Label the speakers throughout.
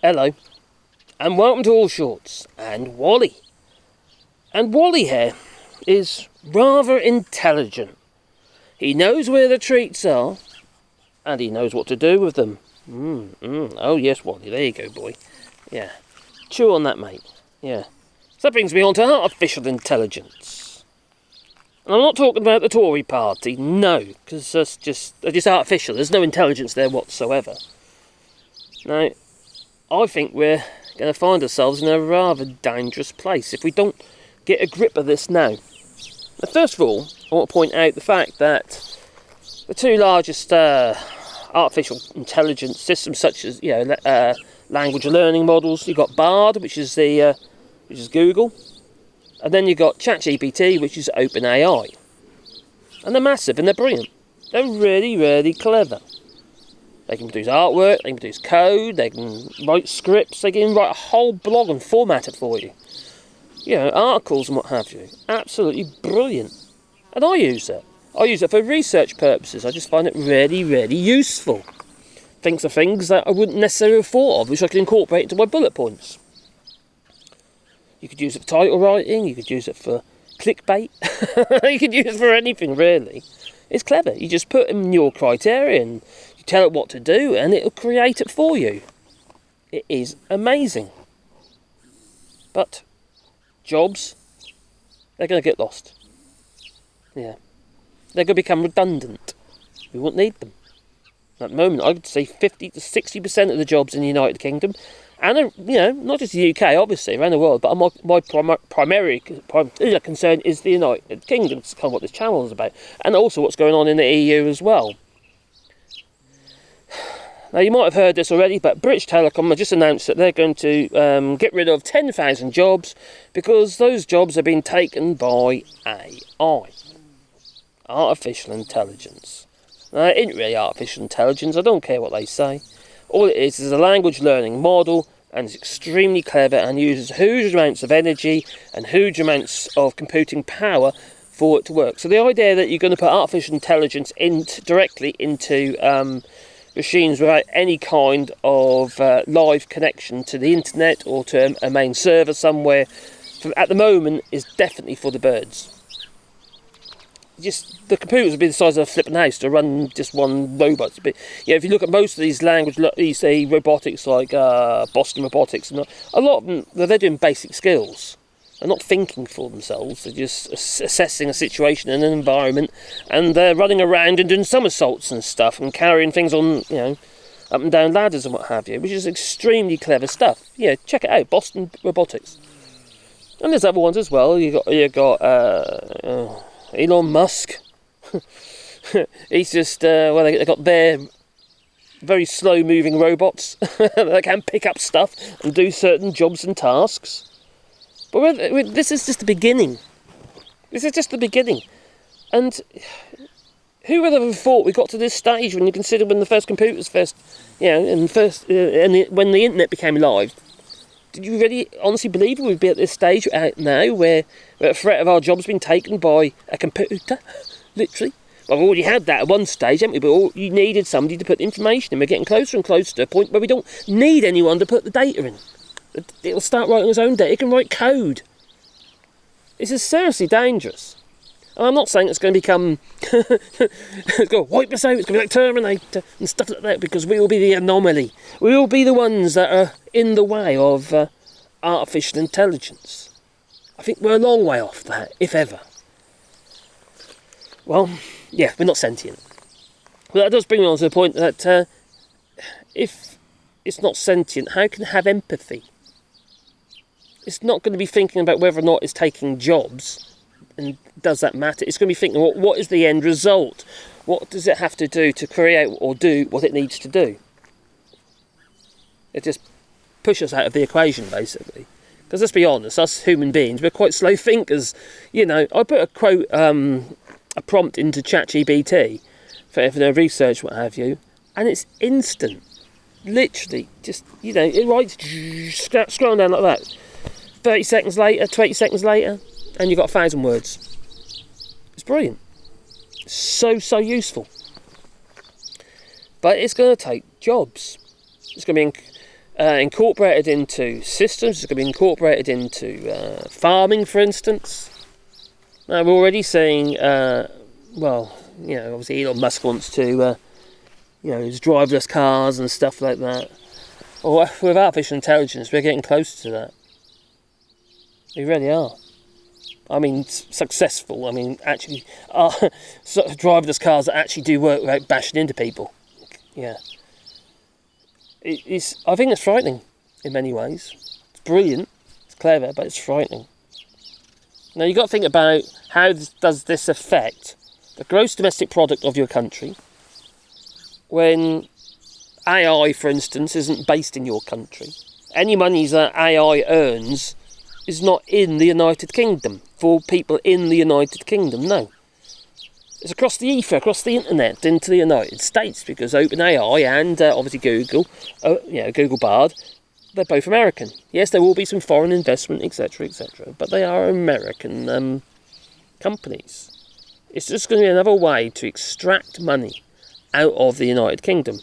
Speaker 1: Hello, and welcome to All Shorts and Wally. And Wally here is rather intelligent. He knows where the treats are, and he knows what to do with them. Oh yes, Wally, there you go, boy. Yeah, chew on that, mate. Yeah. So that brings me on to artificial intelligence. And I'm not talking about the Tory party, no, because they're just artificial. There's no intelligence there whatsoever. Now, I think we're going to find ourselves in a rather dangerous place if we don't get a grip of this now. Now, first of all, I want to point out the fact that the two largest artificial intelligence systems, such as language learning models, you've got Bard, which is Google, and then you've got ChatGPT, which is OpenAI, and they're massive and they're brilliant. They're really, really clever. They can produce artwork, they can produce code, they can write scripts, they can write a whole blog and format it for you. You know, articles and what have you. Absolutely brilliant. And I use it. I use it for research purposes. I just find it really, really useful. Thinks of things that I wouldn't necessarily have thought of, which I can incorporate into my bullet points. You could use it for title writing, you could use it for clickbait, you could use it for anything really. It's clever. You just put in your criteria and you tell it what to do and it'll create it for you. It is amazing. But jobs, they're going to get lost. Yeah. They're going to become redundant. We won't need them. At the moment, I would say 50 to 60% of the jobs in the United Kingdom, and not just the UK, obviously, around the world, but my primary concern is the United Kingdom. It's kind of what this channel is about, and also what's going on in the EU as well. Now, you might have heard this already, but British Telecom have just announced that they're going to get rid of 10,000 jobs because those jobs have been taken by AI. Artificial intelligence. Now, it isn't really artificial intelligence, I don't care what they say. All it is a language learning model, and it's extremely clever and uses huge amounts of energy and huge amounts of computing power for it to work. So the idea that you're going to put artificial intelligence directly into machines without any kind of live connection to the internet or to a main server somewhere, at the moment, is definitely for the birds. Just the computers would be the size of a flipping house to run just one robot. But yeah, if you look at most of these robotics like Boston Robotics, and a lot of them, they're doing basic skills. They're not thinking for themselves. They're just assessing a situation in an environment, and they're running around and doing somersaults and stuff and carrying things on, up and down ladders and what have you, which is extremely clever stuff. Yeah, check it out, Boston Robotics. And there's other ones as well. You got Elon Musk. He's just they got their very slow moving robots that can pick up stuff and do certain jobs and tasks. But this is just the beginning. This is just the beginning. And who would have thought we got to this stage when you consider when the first computers when the internet became live? Did you really honestly believe we'd be at this stage now where a threat of our jobs been taken by a computer? Literally. Well, we've already had that at one stage, haven't we? But you needed somebody to put the information in. We're getting closer and closer to a point where we don't need anyone to put the data in. It'll start writing its own data. It can write code. This is seriously dangerous. And I'm not saying it's going to become... it's going to wipe us out. It's going to be like Terminator and stuff like that, because we will be the anomaly. We will be the ones that are in the way of artificial intelligence. I think we're a long way off that, if ever. Well, yeah, we're not sentient. But that does bring me on to the point that if it's not sentient, how can it have empathy? It's not going to be thinking about whether or not it's taking jobs. And does that matter? It's going to be thinking, what is the end result? What does it have to do to create or do what it needs to do? It just pushes us out of the equation, basically. Because let's be honest, us human beings, we're quite slow thinkers. I put a quote, a prompt into ChatGPT for their research, what have you, and it's instant. Literally, just, it writes, scrolling down like that. 30 seconds later, 20 seconds later, and you've got 1,000 words. It's brilliant. So useful. But it's going to take jobs. It's going to be incorporated into systems. It's going to be incorporated into farming, for instance. Now, we're already seeing, obviously Elon Musk wants to, use driverless cars and stuff like that. Or with artificial intelligence, we're getting closer to that. We really are. I mean, successful. I mean, actually, driverless cars that actually do work without bashing into people. Yeah. I think it's frightening in many ways. It's brilliant, it's clever, but it's frightening. Now, you've got to think about how does this affect the gross domestic product of your country when AI, for instance, isn't based in your country. Any monies that AI earns is not in the United Kingdom, for people in the United Kingdom, no. It's across the ether, across the internet, into the United States, because OpenAI and obviously Google, Google Bard, they're both American. Yes, there will be some foreign investment, etc., but they are American companies. It's just going to be another way to extract money out of the United Kingdom.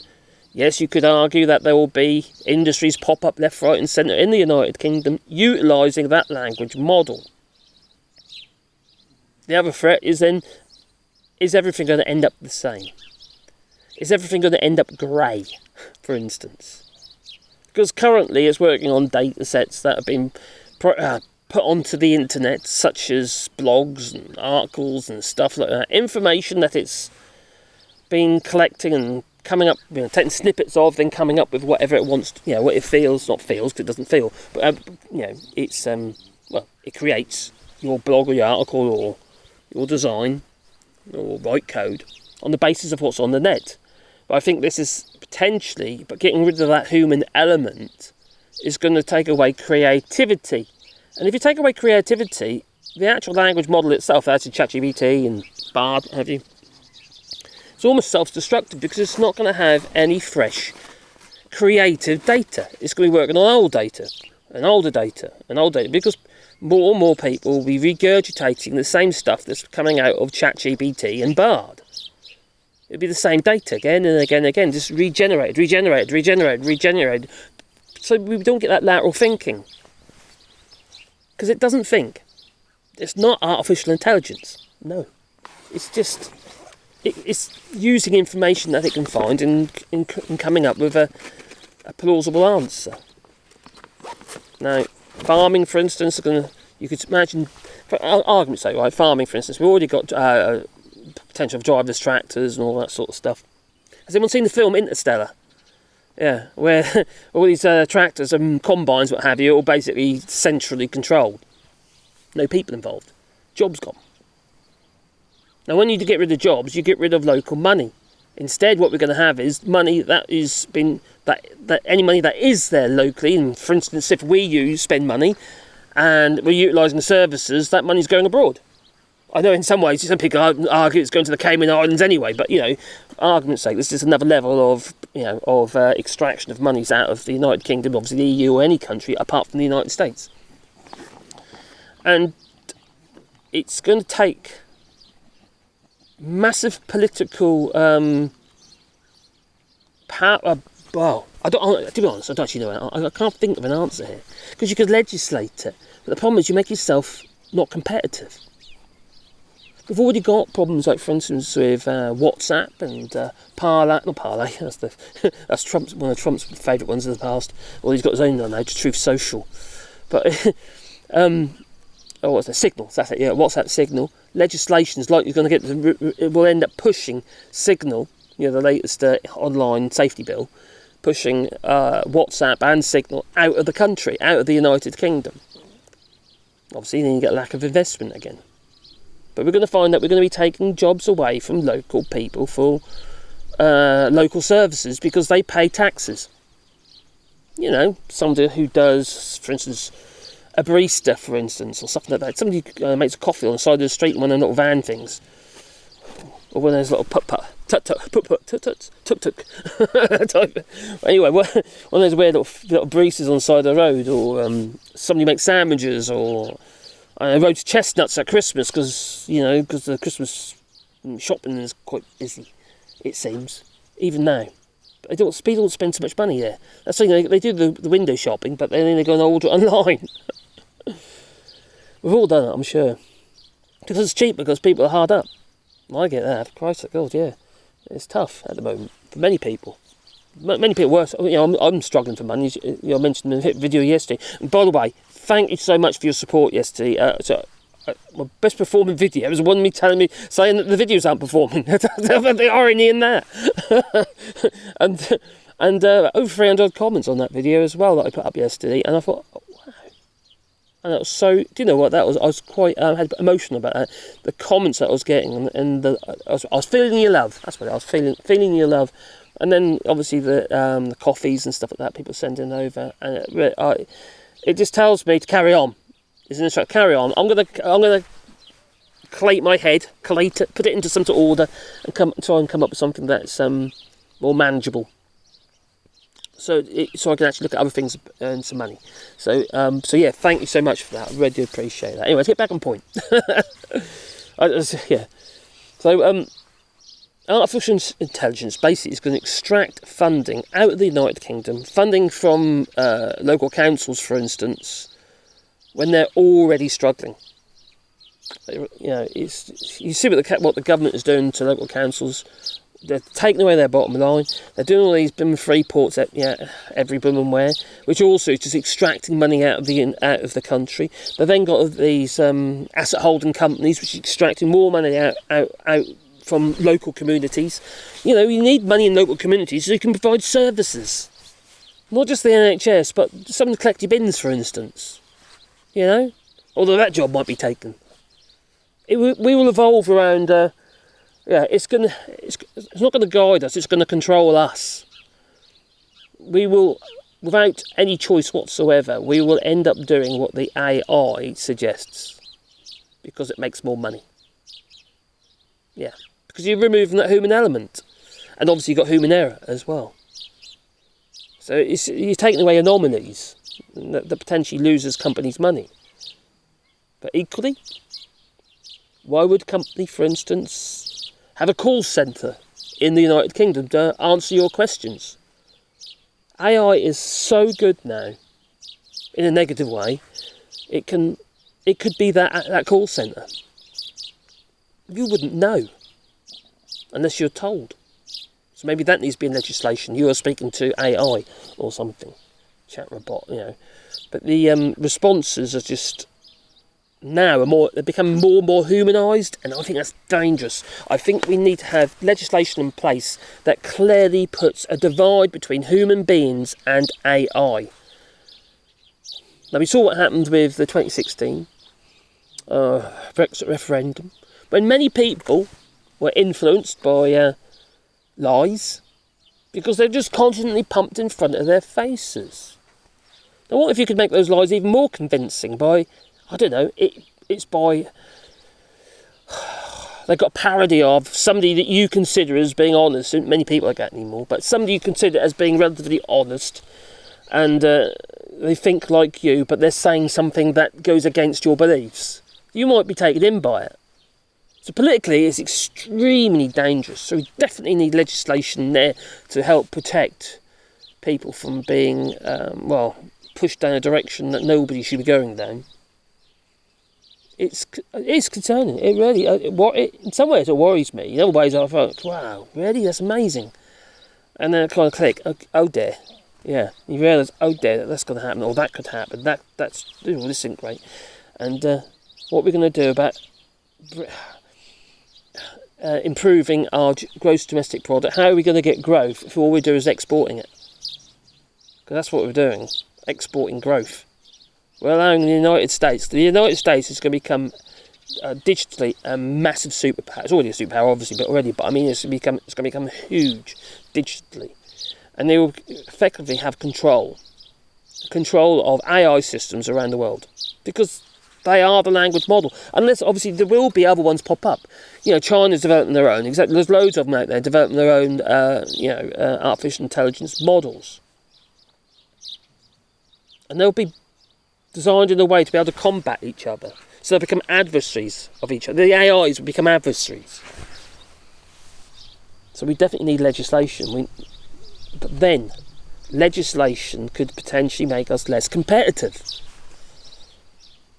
Speaker 1: Yes, you could argue that there will be industries pop up left, right and centre in the United Kingdom utilising that language model. The other threat is then, is everything going to end up the same? Is everything going to end up grey, for instance? Because currently it's working on data sets that have been put onto the internet, such as blogs and articles and stuff like that. Information that it's been collecting and coming up, taking snippets of, then coming up with whatever it wants, what it feels, not feels, because it doesn't feel, but, it's, it creates your blog or your article or your design or write code on the basis of what's on the net. But I think this is potentially, but getting rid of that human element is going to take away creativity. And if you take away creativity, the actual language model itself, that's ChatGPT and Bard, have you? It's almost self-destructive because it's not going to have any fresh, creative data. It's going to be working on old data, and older data, and old data, because more and more people will be regurgitating the same stuff that's coming out of ChatGPT and Bard. It'll be the same data again and again and again, just regenerated. So we don't get that lateral thinking. Because it doesn't think. It's not artificial intelligence. No. It's just... It's using information that it can find and coming up with a plausible answer. Now, farming, for instance, you could imagine, for argument's sake, right? Farming, for instance, we've already got potential of driverless tractors and all that sort of stuff. Has anyone seen the film Interstellar? Yeah, where all these tractors and combines, what have you, are all basically centrally controlled. No people involved. Jobs gone. Now, when you get rid of jobs, you get rid of local money. Instead, what we're going to have is money that any money that is there locally. And for instance, if we spend money and we're utilising services, that money's going abroad. I know in some ways some people argue it's going to the Cayman Islands anyway, but argument's sake, this is another level of extraction of monies out of the United Kingdom, obviously the EU or any country apart from the United States. And it's going to take massive political power. Well, to be honest, I don't actually know. I can't think of an answer here, because you could legislate it, but the problem is you make yourself not competitive. We've already got problems like, for instance, with WhatsApp and Parlay. Not Parlay. That's Trump's one of Trump's favourite ones of the past. Well, he's got his own one now, Truth Social. But what's that? Signal. That's it. Yeah, WhatsApp Signal. Legislation is likely going to it will end up pushing Signal, the latest online safety bill, pushing WhatsApp and Signal out of the country, out of the United Kingdom. Obviously, then you get a lack of investment again. But we're going to find that we're going to be taking jobs away from local people for local services because they pay taxes. Somebody who does, for instance, a barista, for instance, or something like that. Somebody who makes a coffee on the side of the street in one of the little van things. Or one of those little tuk-tuk. Anyway, one of those weird little baristas on the side of the road, or somebody who makes sandwiches, or roast chestnuts at Christmas, because the Christmas shopping is quite busy, it seems, even now. They don't spend so much money there. That's the thing, they do the window shopping, but then they go and order it online. We've all done it, I'm sure. Because it's cheap, because people are hard up. I get that. Christ, God, yeah. It's tough at the moment for many people. Many people worse. I'm struggling for money. I mentioned in the video yesterday. And by the way, thank you so much for your support yesterday. My best performing video was one of me saying that the videos aren't performing. The irony in that. and over 300 comments on that video as well that I put up yesterday. And I thought, oh, wow. And that was so. Do you know what that was? I was quite had emotional about that. The comments that I was getting, and I was feeling your love. That's what I was feeling your love. And then obviously the coffees and stuff like that people sending over, and it just tells me to carry on. It's an instruction. Carry on. I'm gonna collate my head, put it into some sort of order, and try and come up with something that's more manageable. So I can actually look at other things and earn some money. So yeah, thank you so much for that. I really do appreciate that. Anyway, let's get back on point. Yeah. So artificial intelligence basically is going to extract funding out of the United Kingdom, funding from local councils, for instance, when they're already struggling. You see what the government is doing to local councils. They're taking away their bottom line. They're doing all these free ports every boom where, which also is just extracting money out of the country. They've then got these asset holding companies which are extracting more money out from local communities. You need money in local communities so you can provide services. Not just the NHS, but some of the collective bins, for instance. Although that job might be taken. We will evolve around. It's not going to guide us. It's going to control us. We will, without any choice whatsoever, we will end up doing what the AI suggests because it makes more money. Yeah, because you're removing that human element, and obviously you've got human error as well. So you're taking away anomalies that potentially loses companies' money. But equally, why would a company, for instance, have a call centre in the United Kingdom to answer your questions? AI is so good now, in a negative way, it could be that call centre. You wouldn't know unless you're told. So maybe that needs to be in legislation. You are speaking to AI or something, chat robot, But the responses are just now they're becoming more and more humanised, and I think that's dangerous. I think we need to have legislation in place that clearly puts a divide between human beings and AI. Now, we saw what happened with the 2016 Brexit referendum, when many people were influenced by lies because they're just constantly pumped in front of their faces. Now, what if you could make those lies even more convincing by, I don't know, it's by... They've got a parody of somebody that you consider as being honest. Many people like that anymore, but somebody you consider as being relatively honest, and they think like you, but they're saying something that goes against your beliefs. You might be taken in by it. So politically, it's extremely dangerous. So we definitely need legislation there to help protect people from being, pushed down a direction that nobody should be going down. It's concerning. It really, in some ways, it worries me. In other ways, I thought, wow, really, that's amazing. And then I kind of click, oh dear, yeah. You realise, oh dear, that's going to happen, or that could happen. This isn't great. And what we're going to do about improving our gross domestic product? How are we going to get growth if all we do is exporting it? Because that's what we're doing, exporting growth. We're allowing the United States is going to become digitally a massive superpower. It's already a superpower, obviously, but I mean, it's going to become huge digitally, and they will effectively have control of AI systems around the world, because they are the language model. Unless, obviously, there will be other ones pop up. China's developing their own. Exactly, there's loads of them out there developing their own, artificial intelligence models, and they'll be designed in a way to be able to combat each other. So they become adversaries of each other. The AIs will become adversaries. So we definitely need legislation. But then, legislation could potentially make us less competitive.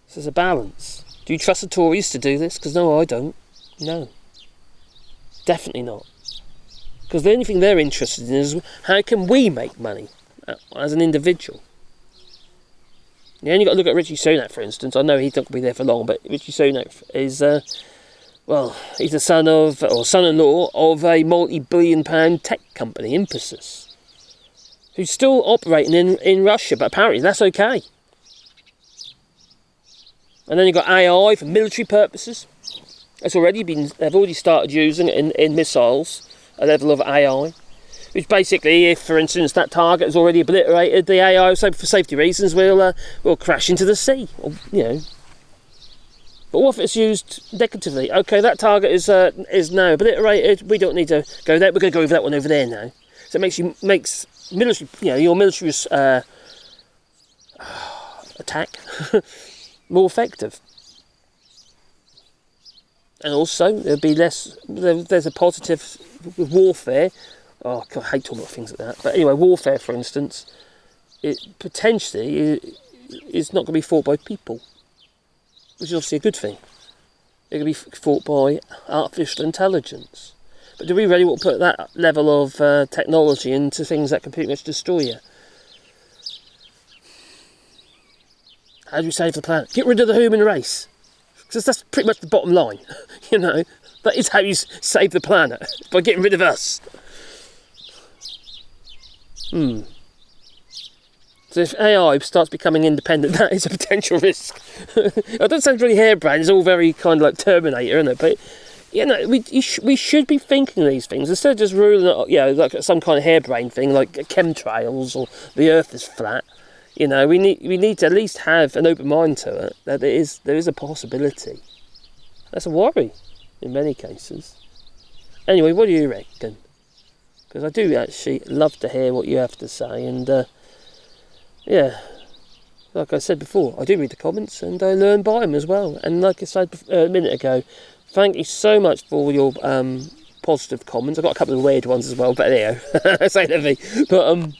Speaker 1: So there's a balance. Do you trust the Tories to do this? Because no, I don't. No. Definitely not. Because the only thing they're interested in is how can we make money as an individual. You only got to look at Richie Sunak, for instance. I know he's not going to be there for long, but Richie Sunak is, he's the son of, or son-in-law of a multi-billion-pound tech company, Infosys, who's still operating in Russia, but apparently that's okay. And then you've got AI for military purposes. They've already started using it in missiles, a level of AI. Which basically, if, for instance, that target is already obliterated, the AI, for safety reasons, will crash into the sea. Or, But what if it's used negatively? Okay, that target is now obliterated. We don't need to go there. We're going to go over that one over there now. So it makes military, your military attack more effective. And also, there'll be less. There's a positive with warfare. Oh, God, I hate talking about things like that. But anyway, warfare, for instance, it potentially is not going to be fought by people, which is obviously a good thing. It can be fought by artificial intelligence. But do we really want to put that level of technology into things that can pretty much destroy you? How do you save the planet? Get rid of the human race. Because that's pretty much the bottom line. That is how you save the planet, by getting rid of us. So if AI starts becoming independent, that is a potential risk. It doesn't sound really harebrained, it's all very kind of like Terminator, isn't it? But, we should be thinking these things, instead of just ruling it, like some kind of harebrained thing, like chemtrails, or the earth is flat. We need to at least have an open mind to it, that there is a possibility. That's a worry, in many cases. Anyway, what do you reckon? Because I do actually love to hear what you have to say, and like I said before, I do read the comments and I learn by them as well. And like I said a minute ago, thank you so much for all your positive comments. I've got a couple of weird ones as well, but say anything. But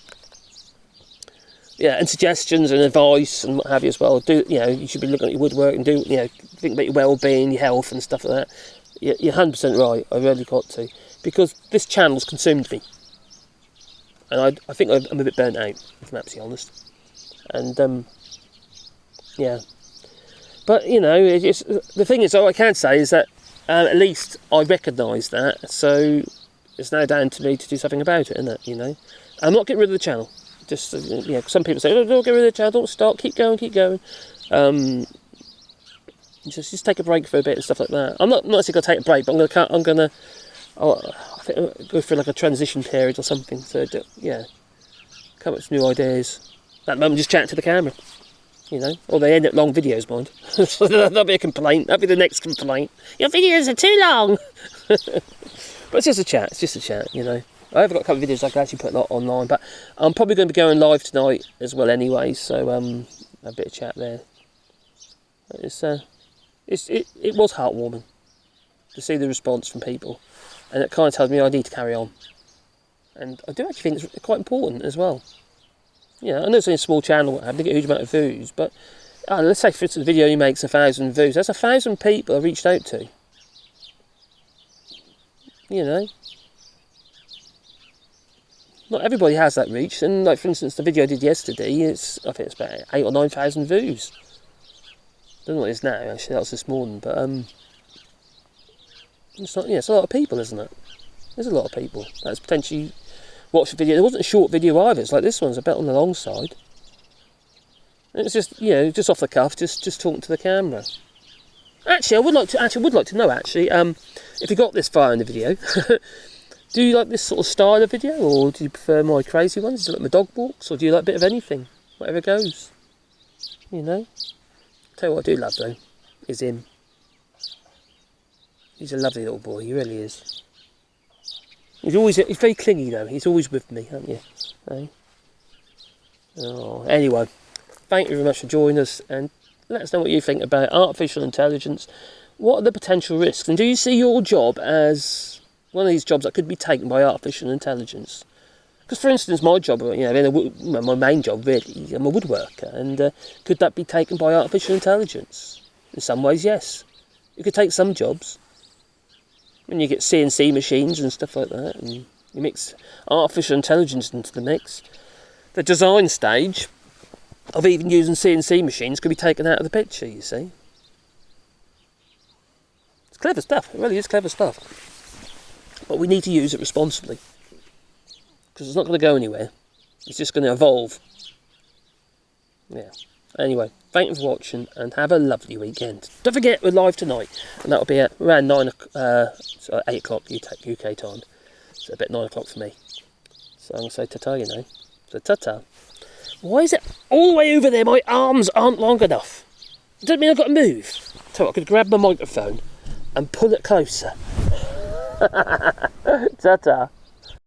Speaker 1: and suggestions and advice and what have you as well. You should be looking at your woodwork and think about your well-being, your health and stuff like that. You're 100% right. I really got to. Because this channel's consumed me, and I think I'm a bit burnt out, if I'm absolutely honest. And but it's, the thing is, all I can say is that at least I recognise that, so it's now down to me to do something about it, isn't it? I'm not getting rid of the channel. Just some people say, don't get rid of the channel, don't stop, keep going. Just take a break for a bit and stuff like that. I'm not actually going to take a break, but I'm going to. I think I'll go through like a transition period or something. So come up with new ideas. That moment, just chat to the camera, or they end up long videos, mind. So that'll be a complaint. That'll be the next complaint. Your videos are too long. But it's just a chat. I have got a couple of videos I can actually put a lot online, but I'm probably going to be going live tonight as well anyway. So a bit of chat there. It was heartwarming to see the response from people. And it kind of tells me I need to carry on. And I do actually think it's quite important as well. I know it's only a small channel, I haven't got a huge amount of views, but let's say, for instance, the video makes 1,000 views. That's 1,000 people I've reached out to. Not everybody has that reach. And, like, for instance, the video I did yesterday, I think it's about 8,000 or 9,000 views. I don't know what it is now, actually. That was this morning, but it's a lot of people, isn't it? There's a lot of people that's potentially watched the video. It wasn't a short video either. It's like this one's a bit on the long side. And it's just just off the cuff, just talking to the camera. Actually, I would like to know if you got this far in the video, do you like this sort of style of video, or do you prefer my crazy ones? Do you like my dog walks, or do you like a bit of anything? Whatever goes. Tell you what I do love though, is him. He's a lovely little boy, he really is. He's very clingy though, he's always with me, aren't you? Anyway, thank you very much for joining us, and let us know what you think about artificial intelligence. What are the potential risks, and do you see your job as one of these jobs that could be taken by artificial intelligence? Because, for instance, my job, my main job really, I'm a woodworker, and could that be taken by artificial intelligence? In some ways, yes. You could take some jobs. When you get CNC machines and stuff like that, and you mix artificial intelligence into the mix, the design stage of even using CNC machines could be taken out of the picture, you see. It's clever stuff, it really is clever stuff. But we need to use it responsibly. Because it's not going to go anywhere. It's just going to evolve. Yeah. Anyway, thank you for watching and have a lovely weekend. Don't forget, we're live tonight. And that'll be at around 8 o'clock UK time. So about 9 o'clock for me. So I'm going to say ta-ta, you know. So ta-ta. Why is it all the way over there my arms aren't long enough? Doesn't mean I've got to move. So I could grab my microphone and pull it closer. Ta-ta.